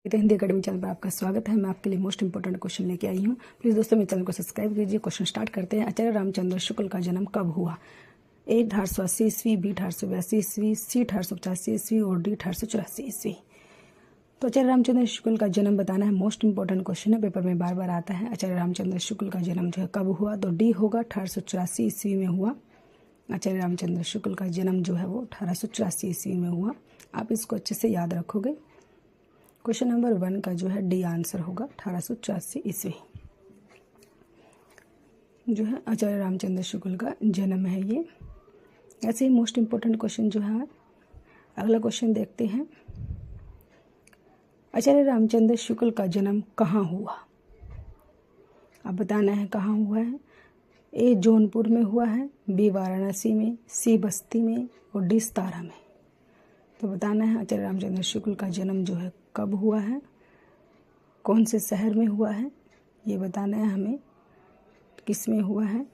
तो Hindi academy channel पर आपका स्वागत है। मैं आपके लिए मोस्ट इंपोर्टेंट क्वेश्चन लेके आई हूँ। प्लीज़ दोस्तों मेरे चैनल को सब्सक्राइब कीजिए। क्वेश्चन स्टार्ट करते हैं। आचार्य रामचंद्र शुक्ल का जन्म कब हुआ? ए 1880 ईस्वी, बी 1882 ईस्वी, सी 1885 ईस्वी और डी 1884 ईस्वी। तो आचार्य रामचंद्र शुक्ल का जन्म बताना है। मोस्ट इंपॉर्टेंट क्वेश्चन है, पेपर में बार बार आता है। आचार्य रामचंद्र शुक्ल का जन्म जो है कब हुआ? तो डी होगा, 1884 ईस्वी में हुआ। आचार्य रामचंद्र शुक्ल का जन्म जो है वो 1884 ईस्वी में हुआ। आप इसको अच्छे से याद रखोगे। क्वेश्चन नंबर 1 का जो है डी आंसर होगा 1884 ईस्वी जो है आचार्य रामचंद्र शुक्ल का जन्म है ये। ऐसे ही मोस्ट इंपॉर्टेंट क्वेश्चन जो है, अगला क्वेश्चन देखते हैं। आचार्य रामचंद्र शुक्ल का जन्म कहाँ हुआ? अब बताना है कहाँ हुआ है। ए जौनपुर में हुआ है, बी वाराणसी में, सी बस्ती में और डी सतारा में। तो बताना है आचार्य रामचंद्र शुक्ल का जन्म जो है कब हुआ है, कौन से शहर में हुआ है, ये बताना है हमें। किस में हुआ है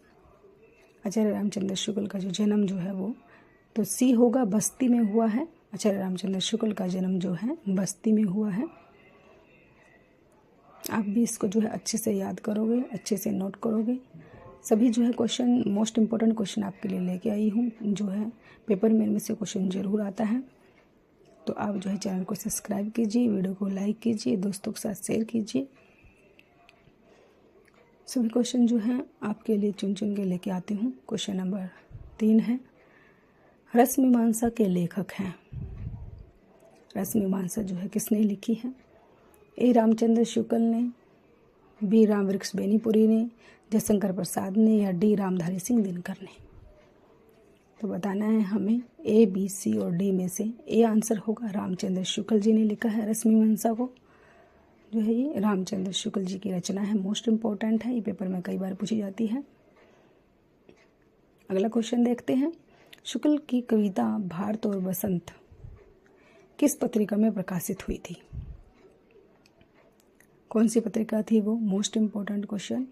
आचार्य रामचंद्र शुक्ल का जो जन्म जो है वो? तो सी होगा, बस्ती में हुआ है। आचार्य रामचंद्र शुक्ल का जन्म जो है बस्ती में हुआ है। आप भी इसको जो है अच्छे से याद करोगे, अच्छे से नोट करोगे। सभी जो है क्वेश्चन, मोस्ट इंपॉर्टेंट क्वेश्चन आपके लिए लेके आई हूँ। जो है पेपर में इनमें से क्वेश्चन जरूर आता है। तो आप जो है चैनल को सब्सक्राइब कीजिए, वीडियो को लाइक कीजिए, दोस्तों के साथ शेयर कीजिए। सभी क्वेश्चन जो हैं आपके लिए चुन चुन के लेके आती हूँ। क्वेश्चन नंबर 3 है, रसमीमांसा के लेखक हैं। रसमीमांसा जो है किसने लिखी है? ए रामचंद्र शुक्ल ने, बी रामवृक्ष बेनीपुरी ने, जयशंकर प्रसाद ने या डी रामधारी सिंह दिनकर ने। तो बताना है हमें ए, बी, सी और डी में से। ए आंसर होगा, रामचंद्र शुक्ल जी ने लिखा है रश्मिवंशा को। जो है ये रामचंद्र शुक्ल जी की रचना है। मोस्ट इंपॉर्टेंट है, ये पेपर में कई बार पूछी जाती है। अगला क्वेश्चन देखते हैं। शुक्ल की कविता भारत और बसंत किस पत्रिका में प्रकाशित हुई थी? कौन सी पत्रिका थी वो? Most important question.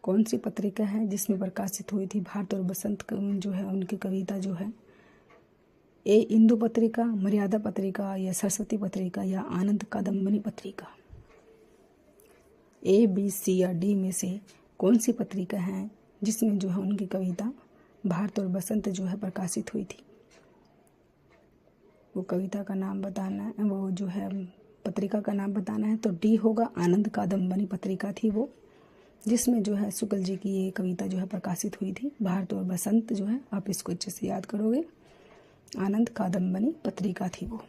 कौन सी पत्रिका है जिसमें प्रकाशित हुई थी भारत और बसंत जो है उनकी कविता जो है? ए इंदु पत्रिका, मर्यादा पत्रिका या सरस्वती पत्रिका या आनंद कादम्बनी पत्रिका। ए, बी, सी या डी में से कौन सी पत्रिका है जिसमें जो है उनकी कविता भारत और बसंत जो है प्रकाशित हुई थी? वो कविता का नाम बताना है, वो जो है पत्रिका का नाम बताना है। तो डी होगा, आनंद कादम्बनी पत्रिका थी वो, जिसमें जो है शुक्ल जी की ये कविता जो है प्रकाशित हुई थी। भारत और बसंत जो है, आप इसको अच्छे से याद करोगे। आनंद कादम्बनी पत्रिका थी वो।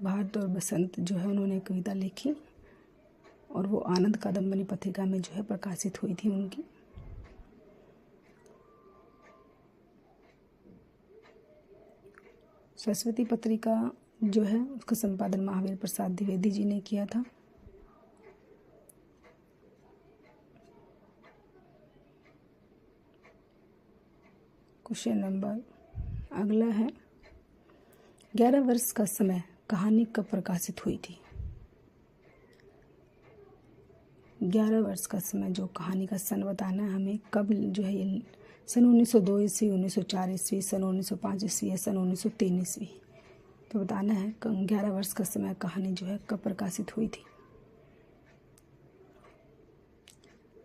भारत और बसंत जो है उन्होंने कविता लिखी और वो आनंद कादम्बनी पत्रिका में जो है प्रकाशित हुई थी उनकी। सरस्वती पत्रिका जो है उसका संपादन महावीर प्रसाद द्विवेदी जी ने किया था। क्वेश्चन नंबर अगला है, 11 वर्ष का समय कहानी कब प्रकाशित हुई थी? 11 वर्ष का समय जो कहानी का सन बताना है हमें। कब जो है ये? सन 1902 ईस्वी, 1904 ईस्वी, सन 1905 ईस्वी या सन 1903 ईस्वी। तो बताना है 11 वर्ष का समय कहानी जो है कब प्रकाशित हुई थी?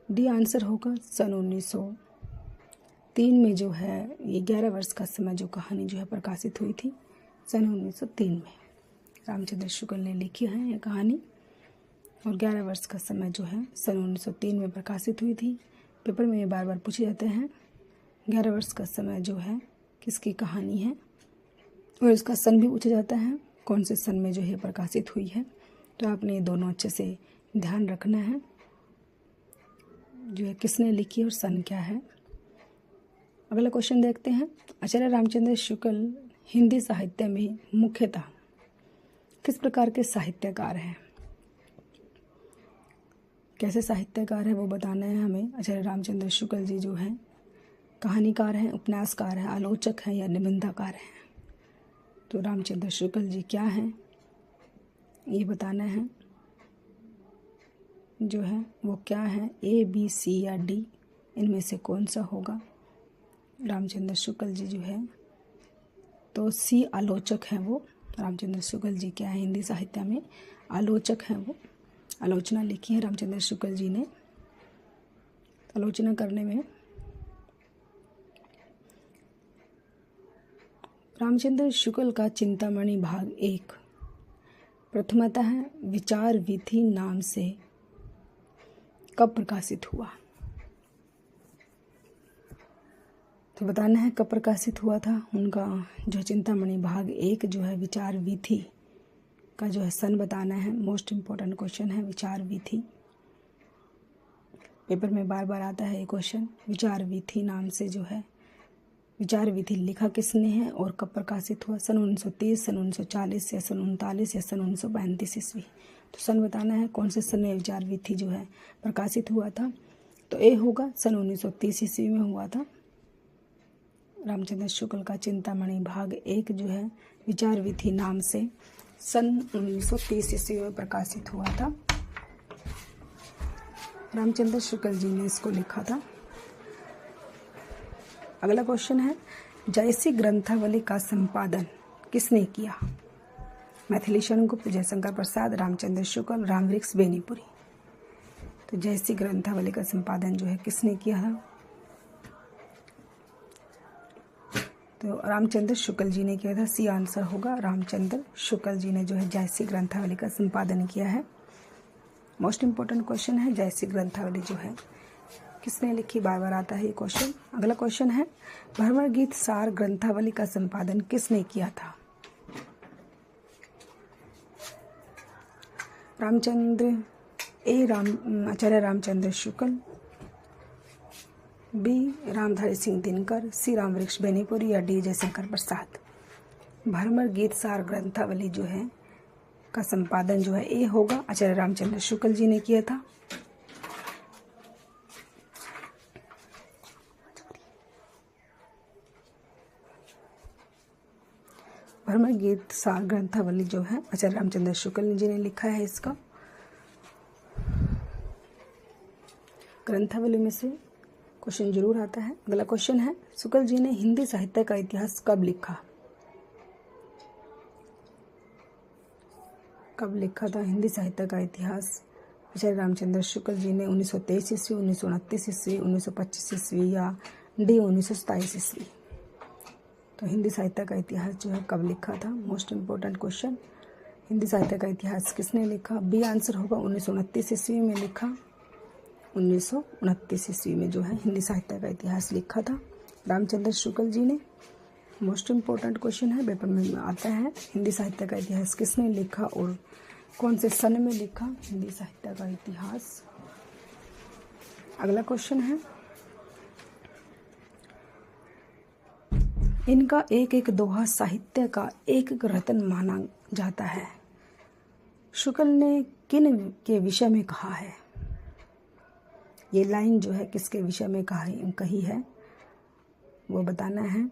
डी आंसर होगा, सन 1903 में जो है ये 11 वर्ष का समय जो कहानी जो है प्रकाशित हुई थी सन 1903 में। रामचंद्र शुक्ल ने लिखी है ये कहानी और 11 वर्ष का समय जो है सन 1903 में प्रकाशित हुई थी। पेपर में ये बार बार पूछे जाते हैं 11 वर्ष का समय जो है किसकी कहानी है, और इसका सन भी पूछा जाता है, कौन से सन में जो है प्रकाशित हुई है। तो आपने ये दोनों अच्छे से ध्यान रखना है, जो है किसने लिखी और सन क्या है। अगला क्वेश्चन देखते हैं। आचार्य रामचंद्र शुक्ल हिंदी साहित्य में मुख्यतः किस प्रकार के साहित्यकार हैं? कैसे साहित्यकार है वो बताना है हमें। आचार्य रामचंद्र शुक्ल जी जो हैं कहानीकार हैं, उपन्यासकार हैं, आलोचक हैं या निबंधकार हैं? तो रामचंद्र शुक्ल जी क्या हैं ये बताना है। जो है वो क्या है? ए, बी, सी या डी इनमें से कौन सा होगा? रामचंद्र शुक्ल जी जो है तो सी आलोचक हैं वो। रामचंद्र शुक्ल जी क्या है, हिंदी साहित्य में आलोचक हैं वो। आलोचना लिखी है रामचंद्र शुक्ल जी ने। आलोचना करने में रामचंद्र शुक्ल का चिंतामणि भाग 1 प्रथमतः विचार विधि नाम से कब प्रकाशित हुआ। तो बताना है कब प्रकाशित हुआ था। उनका जो चिंतामणि भाग 1 जो है विचार विधि का जो है सन बताना है। मोस्ट इम्पोर्टेंट क्वेश्चन है विचार विधि। पेपर में बार बार आता है ये क्वेश्चन। विचार विधि नाम से जो है विचार विधि लिखा किसने है और कब प्रकाशित हुआ। सन 1930, सन 1940 या सन 1939 या सन 1935 ईस्वी। तो सन बताना है कौन से सन में विचार विधि जो है प्रकाशित हुआ था। तो ए होगा सन 1930 ईस्वी में हुआ था। रामचंद्र शुक्ल का चिंतामणि भाग 1 जो है विचार विधि नाम से सन 1930 ईस्वी में प्रकाशित हुआ था। रामचंद्र शुक्ल जी ने इसको लिखा था। अगला क्वेश्चन है जयसी ग्रंथावली का संपादन किसने किया। मैथिलीशरण गुप्त, जयशंकर प्रसाद, रामचंद्र शुक्ल, रामवृक्ष बेनीपुरी। तो जयसी ग्रंथावली का संपादन जो है किसने किया था। तो रामचंद्र शुक्ल जी ने किया था। सी आंसर होगा। रामचंद्र शुक्ल जी ने जो है जयसी ग्रंथावली का संपादन किया है। मोस्ट इम्पोर्टेंट क्वेश्चन है जयसी ग्रंथावली जो है किसने लिखी, बार बार आता है ये क्वेश्चन। अगला क्वेश्चन है भ्रमर गीत सार ग्रंथावली का संपादन किसने किया था। आचार्य रामचंद्र शुक्ल, बी रामधारी सिंह दिनकर, सी रामवृक्ष बेनीपुरी या डी जयशंकर प्रसाद। भ्रमर गीत सार ग्रंथावली जो है का संपादन जो है ए होगा, आचार्य रामचंद्र शुक्ल जी ने किया था। भ्रमर गीत सार ग्रंथावली जो है आचार्य रामचंद्र शुक्ल जी ने लिखा है। इसका ग्रंथावली में से क्वेश्चन जरूर आता है। अगला क्वेश्चन है शुक्ल जी ने हिंदी साहित्य का इतिहास कब लिखा। कब लिखा था हिंदी साहित्य का इतिहास। आचार्य रामचंद्र शुक्ल जी ने 1923 ईस्वी, 1929 ईस्वी, 1925 ईस्वी या डी 1927 ईस्वी। तो हिंदी साहित्य का इतिहास जो है कब लिखा था। Most important question. हिंदी साहित्य का इतिहास किसने लिखा। बी आंसर होगा 1929 ईस्वी में लिखा। 1929 ईस्वी में जो है हिंदी साहित्य का इतिहास लिखा था रामचंद्र शुक्ल जी ने। मोस्ट इम्पोर्टेंट क्वेश्चन है, पेपर में आता है हिंदी साहित्य का इतिहास किसने लिखा और कौन से सन में लिखा हिंदी साहित्य का इतिहास। अगला क्वेश्चन है इनका एक एक दोहा साहित्य का एक एक रत्न माना जाता है। शुक्ल ने किन के विषय में कहा है। ये लाइन जो है किसके विषय में कही है वो बताना है।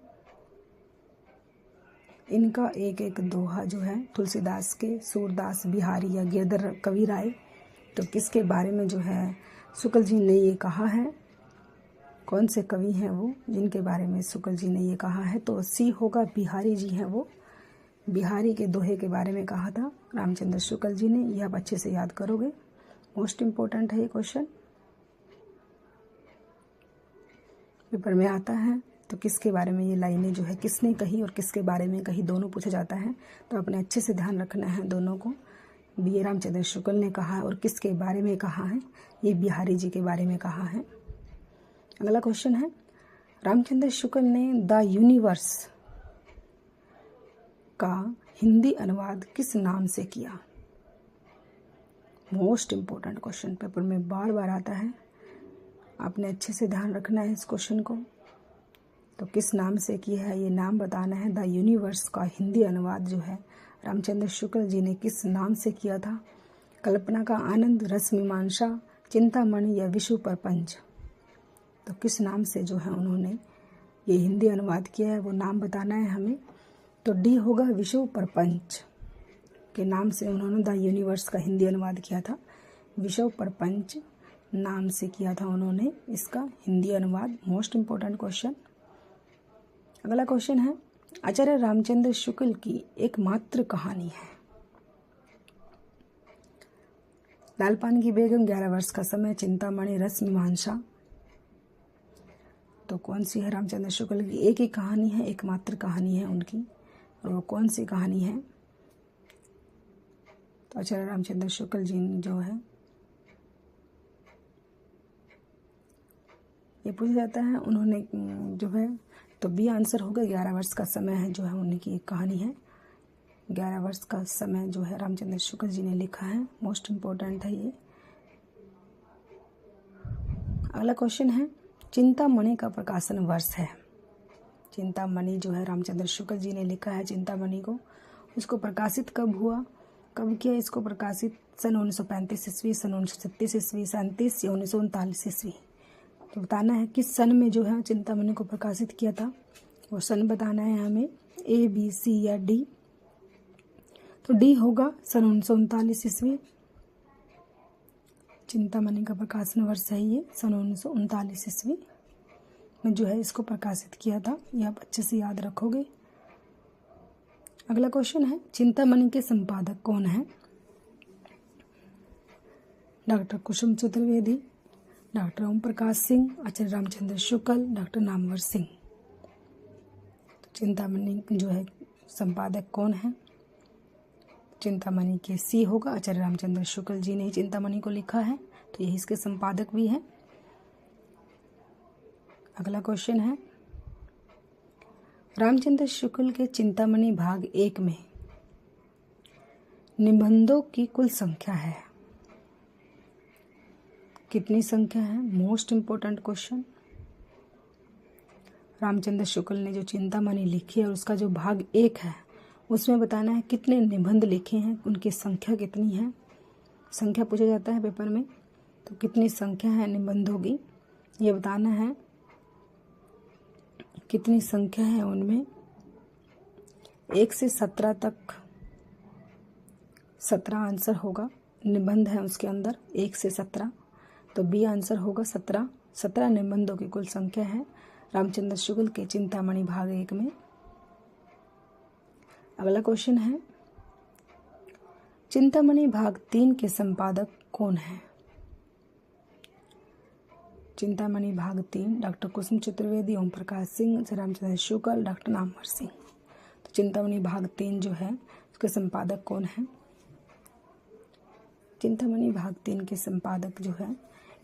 इनका एक एक दोहा जो है तुलसीदास के, सूरदास, बिहारी या गिरधर कवि राय। तो किसके बारे में जो है शुक्ल जी ने ये कहा है, कौन से कवि हैं वो जिनके बारे में शुक्ल जी ने ये कहा है। तो सी होगा, बिहारी जी हैं वो। बिहारी के दोहे के बारे में कहा था रामचंद्र शुक्ल जी ने। ये आप अच्छे से याद करोगे। मोस्ट इम्पोर्टेंट है ये क्वेश्चन, पेपर में आता है। तो किसके बारे में ये लाइनें जो है किसने कही और किसके बारे में कही, दोनों पूछा जाता है। तो अपने अच्छे से ध्यान रखना है दोनों को। ये रामचंद्र शुक्ल ने कहा और किसके बारे में कहा है, ये बिहारी जी के बारे में कहा है। अगला क्वेश्चन है रामचंद्र शुक्ल ने द यूनिवर्स का हिंदी अनुवाद किस नाम से किया। मोस्ट इम्पोर्टेंट क्वेश्चन, पेपर में बार बार आता है। आपने अच्छे से ध्यान रखना है इस क्वेश्चन को। तो किस नाम से किया है ये नाम बताना है। द यूनिवर्स का हिंदी अनुवाद जो है रामचंद्र शुक्ल जी ने किस नाम से किया था। कल्पना का आनंद, रस मीमांसा, चिंतामणि या विश्व प्रपंच। तो किस नाम से जो है उन्होंने ये हिंदी अनुवाद किया है वो नाम बताना है हमें। तो डी होगा, विश्व प्रपंच के नाम से उन्होंने द यूनिवर्स का हिंदी अनुवाद किया था। विश्व प्रपंच नाम से किया था उन्होंने इसका हिंदी अनुवाद। Most important question. अगला क्वेश्चन है, आचार्य रामचंद्र शुक्ल की एकमात्र कहानी है। लालपान की बेगम, 11 वर्ष का समय, चिंतामणि, रस मीमांसा। तो कौन सी है रामचंद्र शुक्ल की? एक ही कहानी है, एकमात्र कहानी है उनकी, और वो कौन सी कहानी है? तो आचार्य रामचंद्र शुक्ल जी जो है, ये पूछा जाता है उन्होंने जो है, तो बी आंसर होगा। 11 वर्ष का समय है जो है उनकी एक कहानी है। 11 वर्ष का समय जो है रामचंद्र शुक्ल जी ने लिखा है, मोस्ट इम्पोर्टेंट है ये। अगला क्वेश्चन है, चिंतामणि का प्रकाशन वर्ष है। चिंतामणि जो है रामचंद्र शुक्ल जी ने लिखा है चिंतामणि को, उसको प्रकाशित कब हुआ, कब किया इसको प्रकाशित? सन 1935 ईस्वी, सन 1936 ईस्वी, 37 या 1939 ईस्वी। तो बताना है किस सन में जो है चिंतामणि को प्रकाशित किया था, वो सन बताना है हमें, ए, बी, सी या डी। तो डी होगा, सन 1939 ईस्वी। चिंतामणि का प्रकाशन वर्ष है ये, सन 1939 ईस्वी में जो है इसको प्रकाशित किया था। ये आप अच्छे से याद रखोगे। अगला क्वेश्चन है, चिंतामणि के संपादक कौन है? डॉक्टर कुसुम चतुर्वेदी, डॉक्टर ओम प्रकाश सिंह, आचार्य रामचंद्र शुक्ल, डॉक्टर नामवर सिंह। तो चिंतामणि जो है संपादक कौन है? चिंतामणि के सी होगा, आचार्य रामचंद्र शुक्ल जी ने चिंतामणि को लिखा है, तो यही इसके संपादक भी हैं। अगला क्वेश्चन है, रामचंद्र शुक्ल के चिंतामणि भाग 1 में निबंधों की कुल संख्या है, कितनी संख्या है? Most important question. Ramchandra Shukla ने जो चिंतामणि लिखी है और उसका जो भाग 1 है उसमें बताना है कितने निबंध लिखे हैं, उनकी संख्या कितनी है। संख्या पूछा जाता है पेपर में, तो कितनी संख्या है निबंधों की ये बताना है, कितनी संख्या है उनमें। 1 से 17 तक 17 आंसर होगा, निबंध है उसके अंदर 1 से 17, तो बी आंसर होगा 17। 17 निबंधों की कुल संख्या है रामचंद्र शुक्ल के चिंतामणि भाग 1 में। अगला क्वेश्चन है, चिंतामणि भाग 3 के संपादक कौन है? चिंतामणि भाग 3 डॉक्टर कुसुम चतुर्वेदी, ओम प्रकाश सिंह, रामचंद्र शुक्ल, डॉक्टर नामवर सिंह। तो चिंतामणि भाग 3 जो है उसके संपादक कौन है? चिंतामणि भाग 3 के संपादक जो है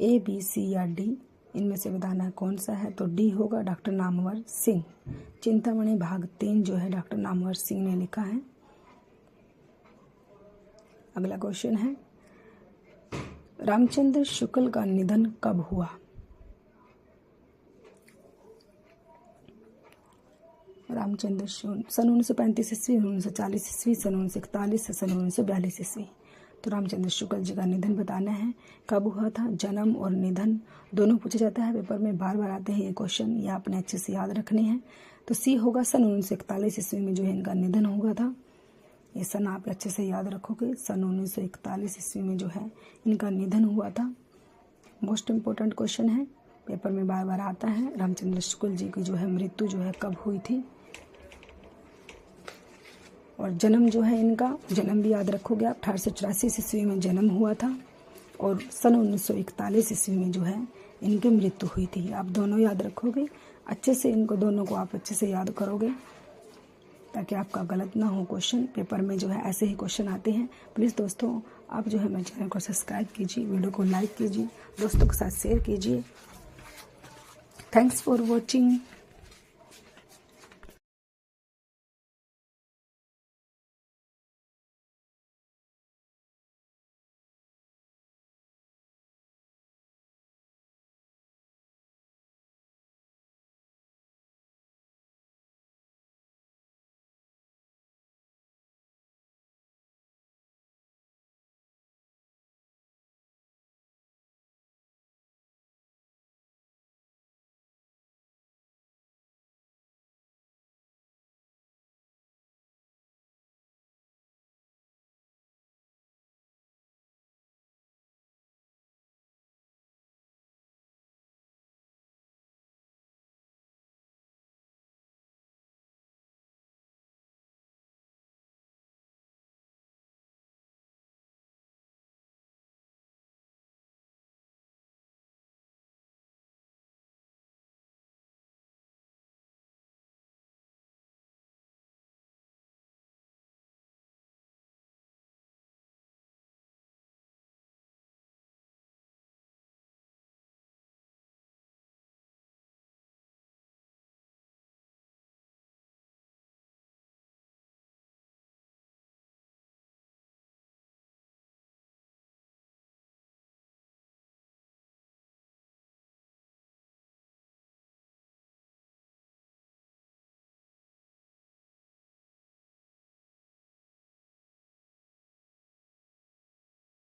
ए, बी, सी या डी, इनमें से बताना है कौन सा है। तो डी होगा, डॉक्टर नामवर सिंह। चिंतामणि भाग 3 जो है डॉक्टर नामवर सिंह ने लिखा है। अगला क्वेश्चन है, रामचंद्र शुक्ल का निधन कब हुआ? रामचंद्र सन 1935 ईस्वी, 1940 ईस्वी, सन 1941 से सन 1942 ईस्वी। तो रामचंद्र शुक्ल जी का निधन बताना है कब हुआ था। जन्म और निधन दोनों पूछा जाता है पेपर में, बार बार आते हैं ये क्वेश्चन, ये आपने अच्छे से याद रखने हैं। तो सी होगा, सन 1941 ईस्वी में जो है इनका निधन हुआ था। ये सन आप अच्छे से याद रखोगे, सन 1941 ईस्वी में जो है इनका निधन हुआ था। मोस्ट इम्पोर्टेंट क्वेश्चन है, पेपर में बार बार आता है। रामचंद्र शुक्ल जी की जो है मृत्यु जो है कब हुई थी, और जन्म जो है इनका, जन्म भी याद रखोगे आप, 1884 ईस्वी में जन्म हुआ था और सन 1941 ईस्वी में जो है इनकी मृत्यु हुई थी। आप दोनों याद रखोगे अच्छे से, इनको दोनों को आप अच्छे से याद करोगे ताकि आपका गलत ना हो क्वेश्चन। पेपर में जो है ऐसे ही क्वेश्चन आते हैं। प्लीज़ दोस्तों आप जो है मेरे चैनल को सब्सक्राइब कीजिए, वीडियो को लाइक कीजिए, दोस्तों के साथ शेयर कीजिए। Thanks for watching.